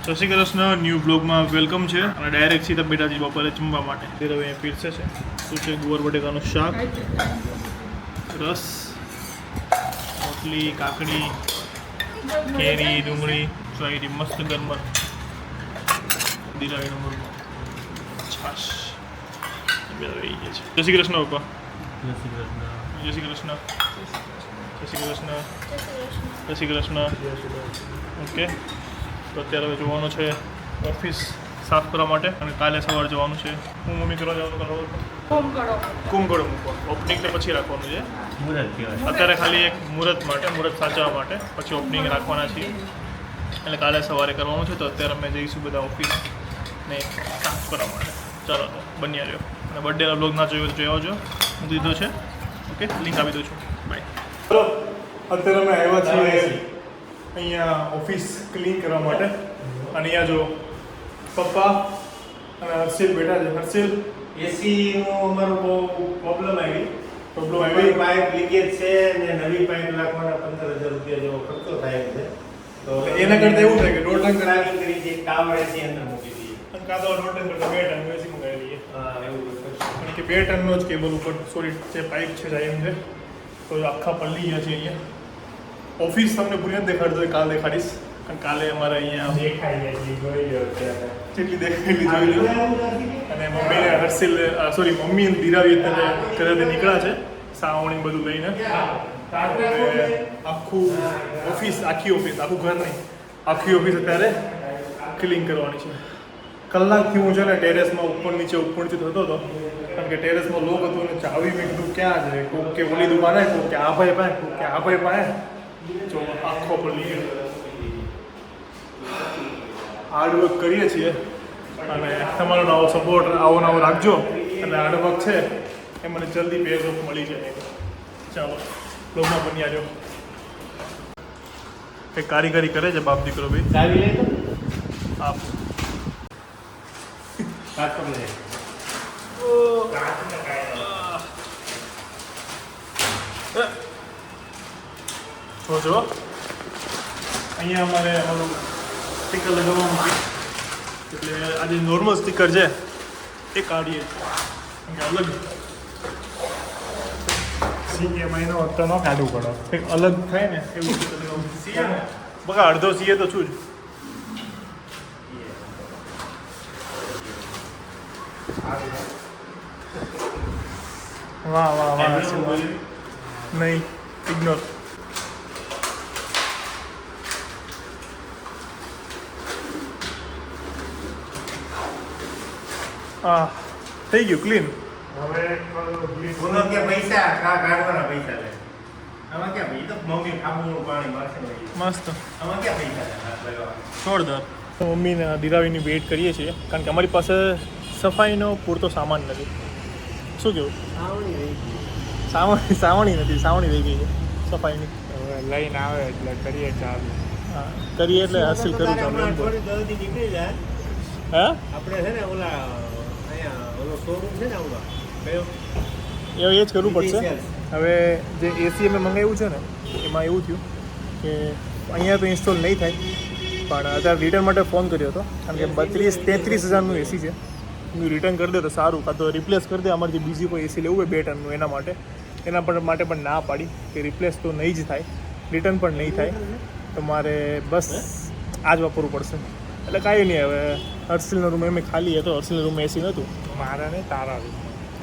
જય શ્રી કૃષ્ણ ન્યૂ બ્લોગમાં વેલકમ છે અને ડાયરેક્ટ સીધા બેટાજી બપોરે જમવા માટે હવે અહીંયા પીરસે છે શું છે ગુવાર બટેકાનું શાક રસ રોટલી કાકડી કેરી ડુંગળી ચોરી મસ્ત ગરમ દિરાવીનો મુરમો છાશ આવી ગયા છે જય શ્રી કૃષ્ણ પપ્પા જય શ્રી કૃષ્ણ. જય શ્રી કૃષ્ણ જય શ્રી કૃષ્ણ જય શ્રી કૃષ્ણ ઓકે તો અત્યારે હવે જોવાનું છે ઓફિસ સાફ કરવા માટે અને કાલે સવારે જવાનું છે હું મમ્મી કરવા જવાનું કરો કુંભકળો મૂકવા ઓપનિંગ તો પછી રાખવાનું છે મુહૂર્ત કહેવાય. અત્યારે ખાલી એક મુહૂર્ત સાચવવા માટે પછી ઓપનિંગ રાખવાના છીએ એટલે કાલે સવારે કરવાનું છે તો અત્યારે અમે જઈશું બધા ઓફિસને સાફ કરવા માટે ચાલો તો બન્યા રહ્યો અને બર્થડેના બ્લોગ ના જોયો તો જોયો હું દીધો છે ઓકે લિંક આપી દઉં છું બાય ચલો અત્યારે અમે આવ્યા છીએ અહીંયા ઓફિસ ક્લીન કરવા માટે અને અહીંયા જો પપ્પા અને હર્ષિલ બેઠા છે હર્ષિલ એસીનું અમારું બહુ પ્રોબ્લેમ આવી પાઇપ લીકેજ છે ને નવી પાઇપ નાખવાના 15,000 રૂપિયા જેવો ખર્ચો થાય છે તો એના કરતાં એવું થાય કે દોઢ ટન પ્લાનિંગ કરી છે કામ એસી અંદર મૂકી દઈએ અને કાં તો દોઢ ટન કરતાં 2 ટન એસી મંગાવી લઈએ હા એવું કરશું. કારણ કે 2 ટનનો જ કેબલ ઉપર સોરી જે પાઇપ છે જાય એમ છે તો આખા પલ્લી ગયા છે અહીંયા ઓફિસ તમને પૂરી નથી દેખાડતો કાલ દેખાડીશ કારણ કાલે અમારે અહીંયા દેખાઈ જાય છે જોઈ લો અત્યારે જેટલી દેખાયેલી જોઈ લો અને મમ્મીને હર્ષિલ સોરી મમ્મી દિરાવી અત્યારે ઘરેથી નીકળ્યા છે સાવણી બધું લઈને આખું ઓફિસ આખું ઘર નહીં આખી ઓફિસ અત્યારે ક્લીન કરવાની છે કલાકથી હું છે ને ટેરેસમાં ઉપર નીચે થતો હતો કારણ કે ટેરેસમાં લોક હતું અને ચાવી મેં કીધું ક્યાં છે કોક કે ઓલી દુકાને કોક કે આ ભાઈ પાસે કોક કે આ ભાઈ પાસે જો આખો પડી ગયો હાર્ડવર્ક કરીએ છીએ અને તમારો નવો સપોર્ટ આવો રાખજો અને હાર્ડવર્ક છે એ મને જલ્દી પેજ ઓફ મળી જાય ચાલો બ્લોગમાં બની આવજો કંઈક કારીગરી કરે છે બાપ દીકરો ભાઈ ચાવી લઈ તો આપ કાચ પકડી લે જો અહીંયા અમારે અમારું સ્ટીકર લગાવવાનું છે એટલે આજે નોર્મલ સ્ટીકર છે એ કાઢીએ છીએ અલગ સીએમાં એનો તો ન કાઢવું પડે કંઈક અલગ થાય ને એવું સ્ટીકર લગાવવાનું સીએ ને બકા અડધો સીએ તો છું જ વાહ વાહ વાહ નહીં ઇગ્નોર થઈ ગયું ક્લીન હવે બોલો કે પૈસા કાઢવાના પૈસા લે આમાં ક્યાં ભાઈ તો મમ્મી ખાબુનું પાણી મારશે મસ્ત આમાં ક્યાં પૈસા લે હાથ લગાવવા જોરદાર મમ્મીને દિરાવીની વેઇટ કરીએ છીએ કારણ કે અમારી પાસે સફાઈનો પૂરતો સામાન નથી શું કેવું સાવણી નથી સાવણી રહી ગઈ છે સફાઈની લઈને આવે એટલે કરીએ ચાલુ. હા કરીએ એટલે હાસિલ કરું ચાલુ એમ બોલ. થોડી જલ્દી નીકળી જાય હા આપણે છે ને ઓલા અહીંયા ઓલો શોરૂમ છે ને ઓલા કયો એ જ કરવું પડશે હવે જે એસી અમે મંગાવ્યું છે ને એમાં એવું થયું કે અહીંયા તો ઇન્સ્ટોલ નહીં થાય પણ અત્યારે રિટર્ન માટે ફોન કર્યો હતો કારણ કે 32-33 હજારનું એસી છે હું રિટર્ન કરી દે તો સારું કાં તો રિપ્લેસ કરી દે અમારે જે બીજી કોઈ એસી લેવું હોય 2 ટનનું એના માટે પણ ના પાડી કે રિપ્લેસ તો નહીં જ થાય રિટર્ન પણ નહીં થાય તો મારે બસ આ જ વાપરવું પડશે એટલે કાંઈ નહીં હવે હર્ષિલનો રૂમ એમ ખાલી હતો હર્ષિલના રૂમમાં એસી નહોતું મારા ને તારા બી.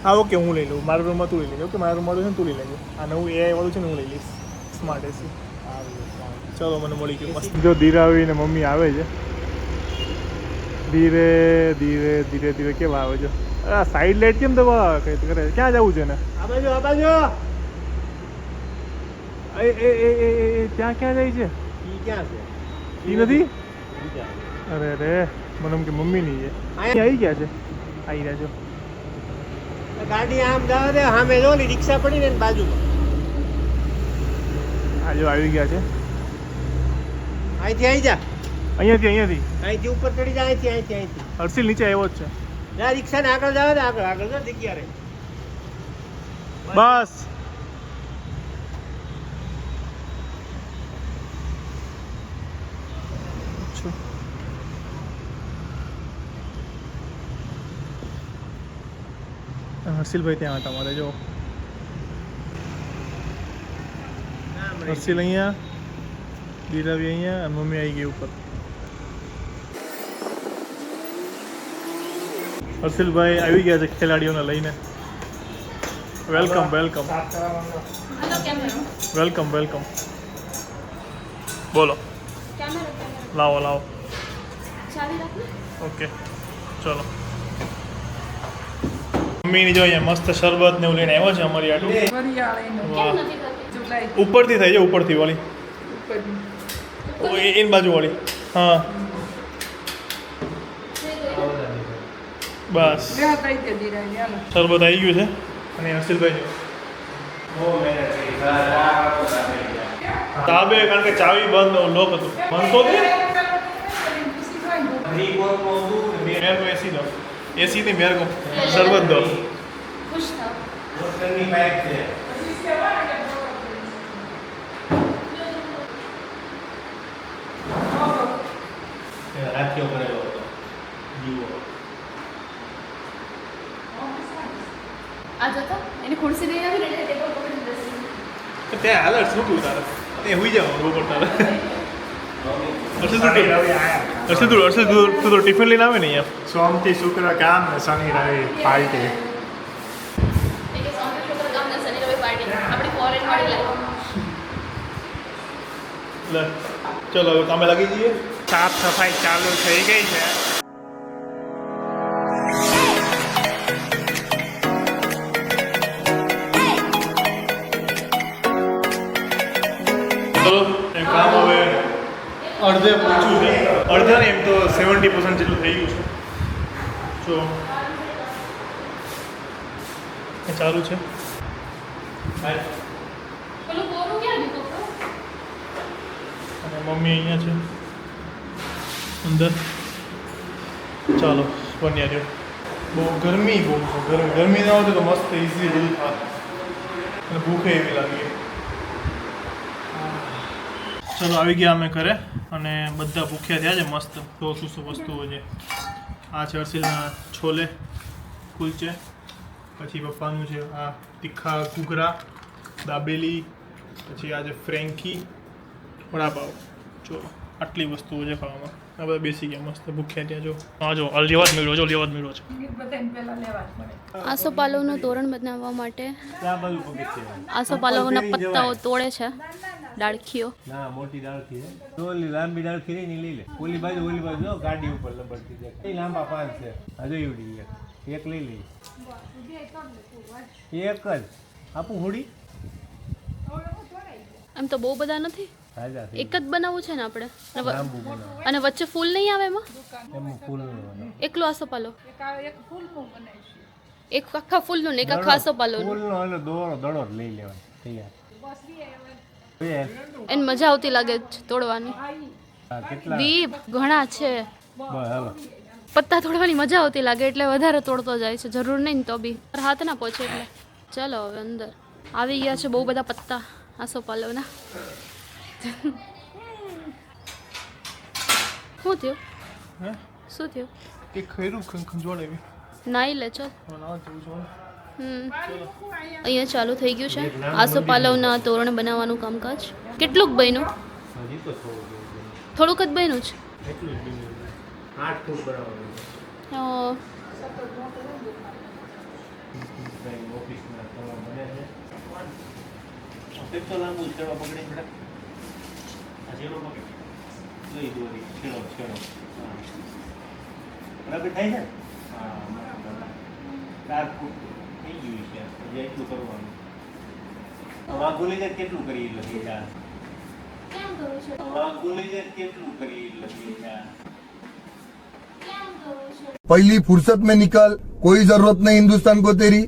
હા ઓકે હું લઈ લઉં મારા રૂમમાં તું લઈ લેજો ઓકે મારા રૂમમાં છે ને તું લઈ લેજો આ નવું AI વાળું છે ને હું લઈ લઈશ સ્માર્ટ એસી ચલો મને મળી ગયું મસ્ત જો ધીરાવીને મમ્મી આવે છે ધીરે ધીરે ધીરે ધીરે કેવા આવે છે આ સાઈડ લાઈટ કેમ દબા કઈ કરે ક્યાં જવું છે ને આ બાજુ એ ત્યાં ક્યાં જાય છે ઈ ક્યાં છે એ નથી બીજા અરે રે મને એમ કે મમ્મી નહીં છે અહીં આવી ગયા છે આવી રહ્યા છો ગાડી આમ જાવ દે સામે જો ને રિક્ષા પડી ને બાજુમાં આ જો આવી ગયા છે અહીંથી આવી જા અહીંયાથી અહીંથી ઉપર ચડી જા અહીંથી હર્ષિલ નીચે આવ્યો જ છે જા રિક્ષા ને આગળ જાવ દે આગળ જો જગ્યા રે બસ હર્ષિલભાઈ ત્યાં આટા મારે જો હર્ષિલ અહીંયા, દીરાવી અહીંયા અને મમ્મી આવી ગઈ ઉપર. હર્ષિલભાઈ આવી ગયા છે ખેલાડીઓને લઈને. Welcome welcome hello camera welcome welcome. બોલો, कैमरा લાવો લાવો. चाबी रखना ઓકે ચલો. મમ્મીની જો અહીંયા મસ્ત શરબત ને એવું લઈને આવ્યો છે અમારી આટલું. વાહ, केम નથી કરતી ઉપરથી થાય છે, ઉપરથી વાળી એની બાજુ વાળી. હા બસ શરબત આવી ગયું છે. અને હર્ષિલભાઈ જો તાબે, કારણ કે ચાવી બંધ લોક હતું. બંધ તો મેરે કો એસી દો, એસી નહીં મેરે કો શરબત દો. खुश था મોટરની પાઇપ છે. હાથીઓ કરેલો હતો જીવો. आ जाता એને ખુરશી દઈ આવી ને ટેબલ પકડી બેસી ત્યાં હાલ શું તું તારે તે હુઈ જાવ બપોર તારે. હર્ષિલ તું તું તો ટિફિન લઈને આવે ને અહીંયા. સોમથી શુક્ર કામ ને શનિ રવિ પાર્ટી. કે સોમવાર શુક્ર કામ ને શનિ રવિ પાર્ટી આપણી ફોરેન વાળી લાઈફ. લે ચલો હવે કામે લાગી જઈએ. સાફ સફાઈ ચાલુ થઈ ગઈ છે. ચલો એ કામ હવે અડધે પહોંચ્યું છે. અડધા ને એમ તો 70% જેટલું થઈ ગયું છે. જો એ ચાલુ છે. પેલું કોરું ક્યાં ગયું કપડું અને મમ્મી અહીંયા છે અંદર. ચાલો બન્યા રહ્યો. બહુ ગરમી બહુ છે. ગરમી ના હોય તો મસ્ત ઇઝીલી બધું થાય અને ભૂખે એવી લાગી. ચલો આવી ગયા અમે ઘરે અને બધા ભૂખ્યા થયા છે મસ્ત. તો શું શું વસ્તુઓ છે. આ છે હર્ષિલના છોલે કુલચે, પછી પપ્પાનું છે આ તીખા ઘૂઘરા, દાબેલી, પછી આ છે ફ્રેન્કી, વડાપાવ. ચલો આટલી વસ્તુઓ છે ખાવામાં. આ બધા બેસી ગયા મસ્ત ભૂખ્યા ત્યાં. જો હા જો લેવા જ મેળવો, જો લેવા જ મેળવો છે. આસોપાલવનું તોરણ બનાવવા માટે ત્યાં બધું પગથિયે. આસોપાલવના પત્તાઓ તોડે છે ડાળખીઓ. ના મોટી ડાળખી છે. તો ઓલી લાંબી ડાળખી રહી ને લઈ લે. ઓલી બાજુ જો ગાડી ઉપર લબડતી જાય. એ લાંબા પાન છે. હજુ એવડી એક લઈ લઈ. એક જ આપું હોડી. એમ તો બહુ બધા નથી, રાજા એક જ બનાવવું છે ને આપણે. લાંબુ બનાવો. અને વચ્ચે ફૂલ નહીં આવે એમાં. એમાં ફૂલ નો બનાવો. એકલો આસોપાલવ, એક આખા ફૂલનું ને એક આખા આસોપાલવનું. ફૂલ નો એટલે દોરો દડો જ લઈ લેવાનો તૈયાર. એને મજા આવતી લાગે છે તોડવાની. હા, કેટલા દીપ ઘણા છે, બસ હાલો. પત્તા તોડવાની મજા આવતી લાગે એટલે વધારે તોડતો જાય છે. જરૂર નહીં ને તો બી હાથ ના પહોંચે એટલે. ચાલો હવે અંદર આવી ગયા છે બહુ બધા પત્તા આસોપાલવના. શું થયું? હે શું થયું? એક ખૈરું ખંજવાળ એવી નાઈ લે ચાલ. ના જેવું છે. અહીંયા ચાલુ થઈ ગયું છે આસોપાલવના તોરણ બનાવવાનું કામકાજ. કેટલુંક બન્યું? હજી તો થોડુંક જ બન્યું છે. એટલું જ બીજું 8 ફૂટ બનાવવાનું. અ, ઓફિસમાં તમારે બને છે. તો લાંબુ છેડો પકડી પડે. આ છેડો પકડી લઈ દોરી છેડો છેડો. બરાબર થાય છે. હા 4 ફૂટ થઈ ગયું છે. હજી એટલું કરવાનું. વાઘુલી જાય કેટલું કરી લખી છે. વાઘુલી જાય કેટલું કરી લખી છે. पहली फुर्सत में निकल, कोई जरूरत नहीं हिंदुस्तान को तेरी.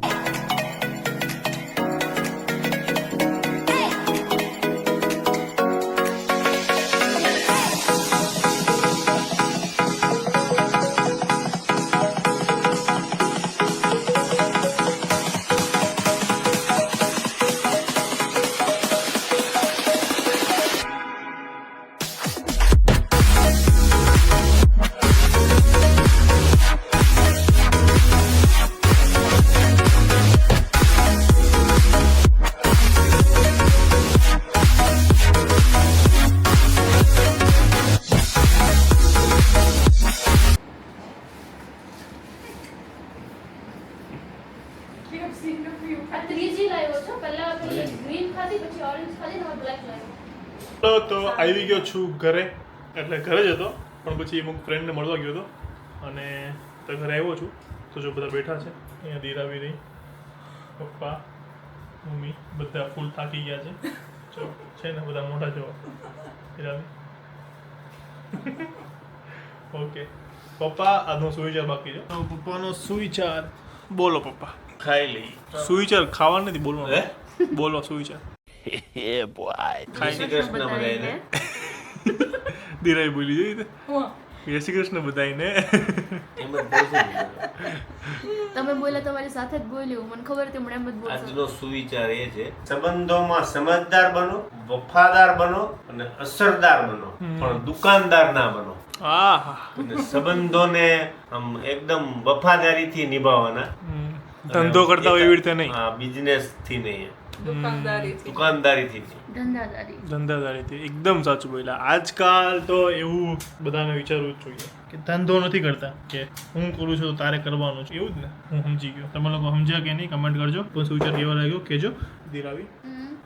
તો આવી ગયો છું ઘરે, એટલે ઘરે જ હતો પણ પછી અમુક ફ્રેન્ડને મળવા ગયો હતો અને તો ઘરે આવ્યો છું. તો જો બધા બેઠા છે અહીંયા, દીરાવી રહી, પપ્પા, મમ્મી બધા ફૂલ થાકી ગયા છે. જો છે ને બધા મોટા જો દીરાવી. ઓકે પપ્પા, આજનો સુવિચાર બાકી છે. તો પપ્પાનો સુવિચાર બોલો પપ્પા. ખાઈ લઈ. સુવિચાર ખાવા નથી બોલવાનો. બોલો સુવિચાર. જય શ્રી કૃષ્ણ બધાને. દીરાવી બોલી જોઈ જય શ્રી કૃષ્ણ બધાને. એમ જ બોલશું. તમે બોલ્યા તમારી સાથે જ બોલ્યું, મને ખબર હતી હમણાં એમ જ બોલશો. આજનો સુવિચાર એ છે, સંબંધોમાં સમજદાર બનો, વફાદાર બનો અને અસરદાર બનો, પણ દુકાનદાર ના બનો. આહા. અને સંબંધોને આમ એકદમ વફાદારીથી નિભાવવાના. ધંધો કરતા હોય એવી રીતે નહીં. હા, બિઝનેસ થી નહીં, દુકાનદારીથી દુકાનદારીથી નહીં. ધંધાદારી. ધંધાદારીથી એકદમ સાચું બોલ્યા. આજકાલ તો એવું બધાને વિચારવું જ જોઈએ કે ધંધો નથી કરતા કે હું કરું છું તો તારે કરવાનું છે, એવું જ ને. હું સમજી ગયો. તમે લોકો સમજ્યા કે નહીં કમેન્ટ કરજો. તો સુવિચાર કેવો લાગ્યો કહેજો. દીરાવી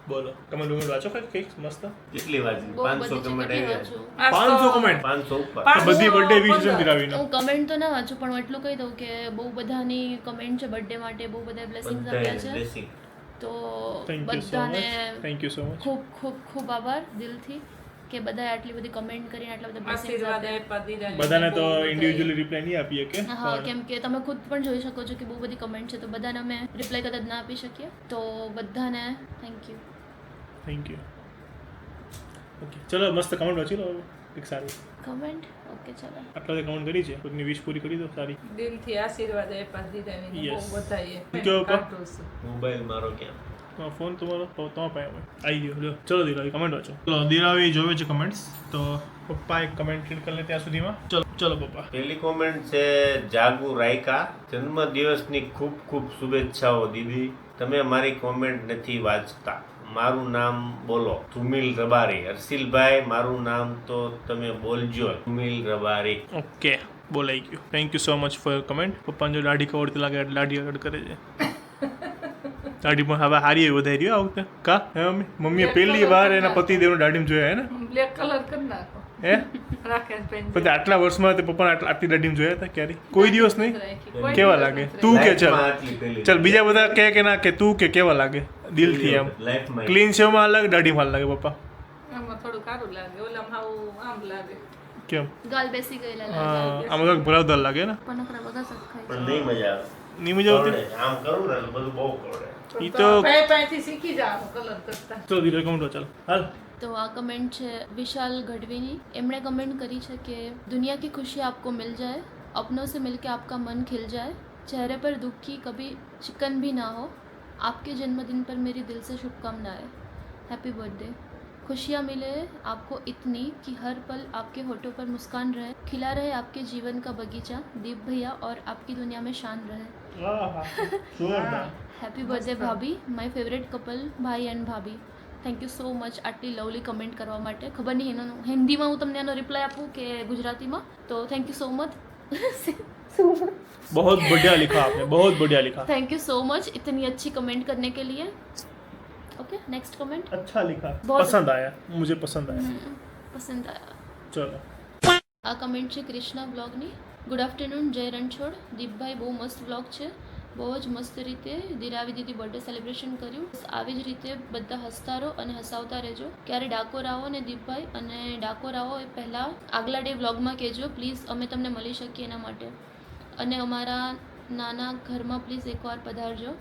બોલો. તમે ડુંગર વાંચો કંઈક મસ્ત. કેટલી વાંચી? બહુ 500 બધી કમેન્ટ કેટલી આવ્યા. વાંચું. 500 કમેન્ટ. 500 ઉપર. આ બધી બર્થડે વિશ છે દીરાવીનો. હું કમેન્ટ તો ના વાંચું પણ હું એટલું કહી દઉં કે બહુ બધાની કમેન્ટ છે બર્થડે માટે, બહુ બધા બ્લેસિંગ્સ આપ્યા બધાને છે. blessing. તો થેન્ક યુ સો બધાને much. Thank you so much. ખૂબ ખૂબ ખૂબ આભાર દિલથી કે બધાએ આટલી બધી કમેન્ટ કરીને આટલા બધા blessings આશીર્વાદ આપ્યા. આપ્યા દીરાને. બધાને તો બહુ બધાએ. ઇન્ડિવિજ્યુઅલી રિપ્લાય નહીં આપીએ કે હા, કેમ કે તમે ખુદ પણ જોઈ શકો છો કે બહુ બધી કમેન્ટ છે તો બધાને અમે રિપ્લાય કદાચ ના આપી શકીએ. તો બધાને thank you. Thank you. Okay ચલો મસ્ત કમેન્ટ વાંચી લો હવે. એક સારી કમેન્ટ ઓકે ચાલો. આટલા બધી કમેન્ટ કરી છે, કોઈની વિશ પૂરી કરી દો સારી. દિલથી આશીર્વાદ આપ્યા દીરાને. Yes. બહુ બધાએ. કેવો પપ્પા? કાઢું છું. મોબાઈલ મારો ક્યાં? ફોન તમારો તમારા પાસે હોય. આવી ગયો લ્યો. ચલો દીરાવી કમેન્ટ વાંચો. ચલો દીરાવી જોવે છે કમેન્ટ્સ. તો પપ્પા એક કમેન્ટ રીડ કરી લે ત્યાં સુધીમાં. ચલો પપ્પા. પહેલી કોમેન્ટ છે જાગુ રાયકા. જન્મદિવસની ખૂબ ખૂબ શુભેચ્છાઓ દીદી. તમે મારી કોમેન્ટ નથી વાંચતા. મારું નામ બોલો. ધુમિલ રબારી. હર્ષિલભાઈ, મારું નામ તો તમે બોલજો. ધુમિલ રબારી. ઓકે બોલાઈ ગયું. Thank you so much for your comment. પપ્પાને જો દાઢી કવડતી લાગે એટલે દાઢી આગળ કરે છે. દાઢી પણ હવે સારી એવી વધારી આ વખતે કા હે મમ્મીએ પહેલી વાર એના પતિદેવને દાઢીમાં જોયા હે ને બ્લેક કલર કરી નાખો. હે રાકેશ બેન. પછી આટલા વર્ષમાં તે પપ્પાને આટલી દાઢીમાં જોયા હતા ક્યારે? કોઈ દિવસ નહીં. કોઈ કેવા દિવસ લાગે? નથી. તું કે ચલ લાઈફમાં આટલી પહેલી. ચલ બીજા બધા કે ના કે તું કે કેવા લાગે દિલથી એમ? લાઈફમાં ક્લીન શેવમાં અલગ, દાઢીમાં અલગ લાગે પપ્પા આમાં થોડું સારું લાગે. ઓલામાં હાવ આમ લાગે. કેમ? ગાલ બેસી ગયેલા હા લાગે. આમાં તો ભરાવદાર લાગે ને. પણ નકરા બધા સત ખાય પણ નહીં મજા આવે. નહીં મજા આવતી. કરોડે. આમ કરું ને એટલે બધું બહુ કરોડે. ઈ તો પાયથી શીખી જાવ કલર કરતા. ચલો ધીરે કમેન્ટ ચાલ હાલ. તો આ કમેન્ટ છે વિશાલ ગઢવીની. એમણે કમેન્ટ કરી છે કે દુનિયા की खुशी आपको मिल जाए, अपनों से मिलके आपका मन खिल जाए, चेहरे पर दुख की कभी शिकन भी ना हो, आपके जन्मदिन पर मेरी दिल से शुभकामनाएं, हैप्पी बर्थडे, खुशियाँ मिले आपको इतनी कि हर पल आपके होठों पर मुस्कान रहे, खिला रहे आपके जीवन का बगीचा, दीप भैया और आपकी दुनिया में शान रहे. જોરદાર. હેપી બર્થડે ભાભી, માય ફેવરેટ કપલ ભાઈ એન્ડ ભાભી. થેન્ક યુ સો મચ આટલી લવલી કમેન્ટ કરવા માટે. ખબર નહીં એનો હિન્દીમાં હું તમને એનો રિપ્લાય આપું કે ગુજરાતીમાં. તો થેન્ક યુ સો મચ. बहुत बढ़िया लिखा आपने, बहुत बढ़िया लिखा. थैंक यू सो मच इतनी अच्छी कमेंट करने के लिए. Okay next comment. अच्छा लिखा. बहुत- पसंद आया, मुझे पसंद आया. પસંદ આયા. चलो આ કમેન્ટ છે ક્રિષ્ના બ્લોગની. ગુડ આફ્ટરનૂન જય રણછોડ. દીપભાઈ બહુ મસ્ત બ્લોગ છે. બહુ જ મસ્ત રીતે દીરાવી દીદી બર્થડે સેલિબ્રેશન કર્યું. આવી જ રીતે બધા હસતા રહો અને હસાવતા રહેજો. ક્યારે ડાકોર આવો ને દીપભાઈ, અને ડાકોર આવો એ પહેલાં આગલા ડે બ્લોગમાં કહેજો પ્લીઝ, અમે તમને મળી શકીએ એના માટે. અને અમારા નાના ઘરમાં પ્લીઝ એકવાર પધારજો.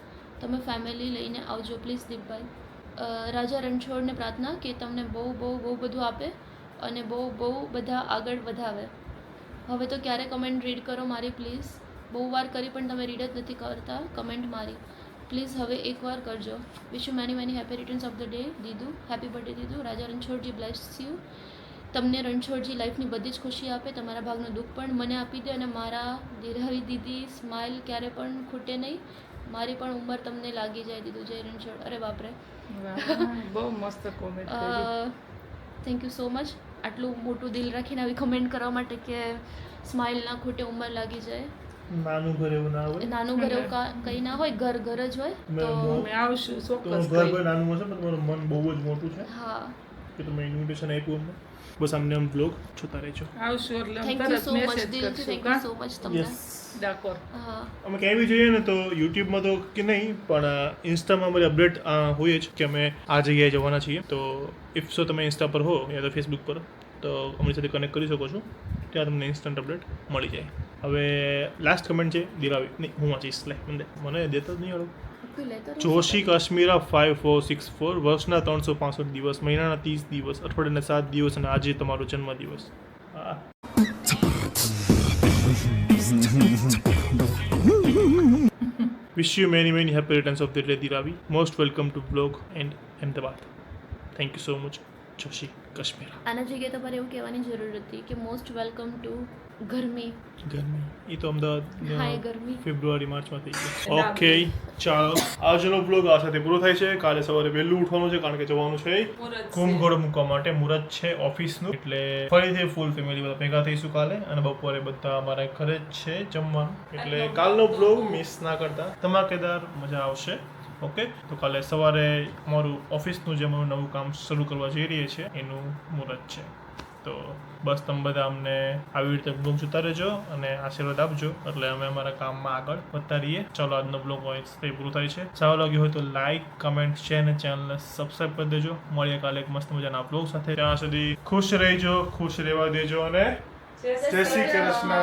તમે ફેમિલી લઈને આવજો પ્લીઝ દીપભાઈ. રાજા રણછોડને પ્રાર્થના કે તમને બહુ બહુ બહુ બધું આપે અને બહુ બહુ બધા આગળ વધાવે. હવે તો ક્યારે કમેન્ટ રીડ કરો મારી પ્લીઝ. બહુ વાર કરી પણ તમે રીડ જ નથી કરતા કમેન્ટ મારી. પ્લીઝ હવે એકવાર કરજો. Wish you many many happy returns of the day દીદુ. હેપી બર્થડે દીદુ. રાજા રણછોડજી બ્લેસ યુ. તમને રણછોડજી લાઈફની બધી જ ખુશી આપે, તમારા ભાગનું દુઃખ પણ મને આપી દે, અને મારા દીરાવી દીદી સ્માઇલ ક્યારે પણ ખૂટે નહીં. મારી પણ ઉંમર તમને લાગી જાય દીધું. જય રણછોડ. અરે બાપરે. બહુ મસ્ત કોમેન્ટ કરી. થેન્ક યુ સો મચ આટલું મોટું દિલ રાખીને આવી કમેન્ટ કરવા માટે કે સ્માઇલ ના ખૂટે ઉંમર લાગી જાય. નાનું ઘર એવું ના હોય. નાનું ઘર એવું કંઈ ના હોય, ઘર ઘર જ હોય. તો અમે આવશું ચોક્કસ. ઘર કોઈ નાનું હશે પણ તમારું મન બહુ જ મોટું છે. હા કે તમે ઇન્વિટેશન આપ્યું અમને. બસ આમને આમ બ્લોગ જોતા રહેજો. આવશું એટલે અમે થેન્ક યુ તરત સો મચ મેસેજ દિલથી કરશું થેન્ક કા યુ સો મચ તમને યસ. ડાકોર હા અમે ક્યાંય બી જઈએ ને તો યુટ્યુબમાં તો કે નહીં પણ ઇન્સ્ટામાં અમારી અપડેટ હોય જ કે અમે આ જગ્યાએ જવાના છીએ. તો ઇફ સો તમે ઇન્સ્ટા પર હો યા તો ફેસબુક પર તો અમારી સાથે કનેક્ટ કરી શકો છો. ત્યાં તમને ઇન્સ્ટન્ટ અપડેટ મળી જાય. હવે લાસ્ટ કમેન્ટ છે દિરાવી નહીં હું વાંચીશ. લે મને દેતો જ નહીં હાલો. કોઈ લેતો રહો. જોશી કાશ્મીરા 5464 વર્ષના 365 દિવસ, મહિનાના 30 દિવસ, અઠવાડિયાના 7 દિવસ અને આજે તમારો જન્મદિવસ. હા Wish you many happy returns of the day, Diravi. Most welcome to vlog and Ahmedabad. Thank you so much, Joshi Kashmira. આના જગ્યાએ તમારે એવું કહેવાની જરૂર હતી કે મોસ્ટ વેલકમ ટુ ગરમી. ગરમી એ તો અમદાવાદ હાય ગરમી. ફેબ્રુઆરી માર્ચમાં થઈ ગયું. ઓકે ચાલો આજનો બ્લોગ આ સાથે પૂરો થાય છે. કાલે સવારે વહેલું ઉઠવાનું છે કારણ કે જવાનું છે મુહૂર્ત કુંભગોળ મૂકવા માટે. મુહૂર્ત છે ઓફિસનું એટલે ફરીથી ફૂલ ફેમિલી બધા ભેગા થઈશું કાલે અને બપોરે બધા અમારા ઘરે જ છે જમવાનું. એટલે કાલનો બ્લોગ મિસ ના કરતા, ધમાકેદાર મજા આવશે. ઓકે તો કાલે સવારે અમારું ઓફિસનું જે અમારું નવું કામ શરૂ કરવા જઈ રહીએ છીએ એનું મુહૂર્ત છે. તો બસ તમે બધા અમને આવી રીતે બ્લોગ જોતા રહેજો અને આશીર્વાદ આપજો એટલે અમે અમારા કામમાં આગળ વધતા રહીએ. ચાલો આજનો બ્લોગ અહીં પૂરો થાય છે. સારો લાગ્યો હોય તો લાઇક કમેન્ટ શેર અને ચેનલને સબસ્ક્રાઈબ કરી દેજો. મળીએ કાલે એક મસ્ત મજાના બ્લોગ સાથે. ત્યાં સુધી ખુશ રહેજો, ખુશ રહેવા દેજો અને જય શ્રી કૃષ્ણ.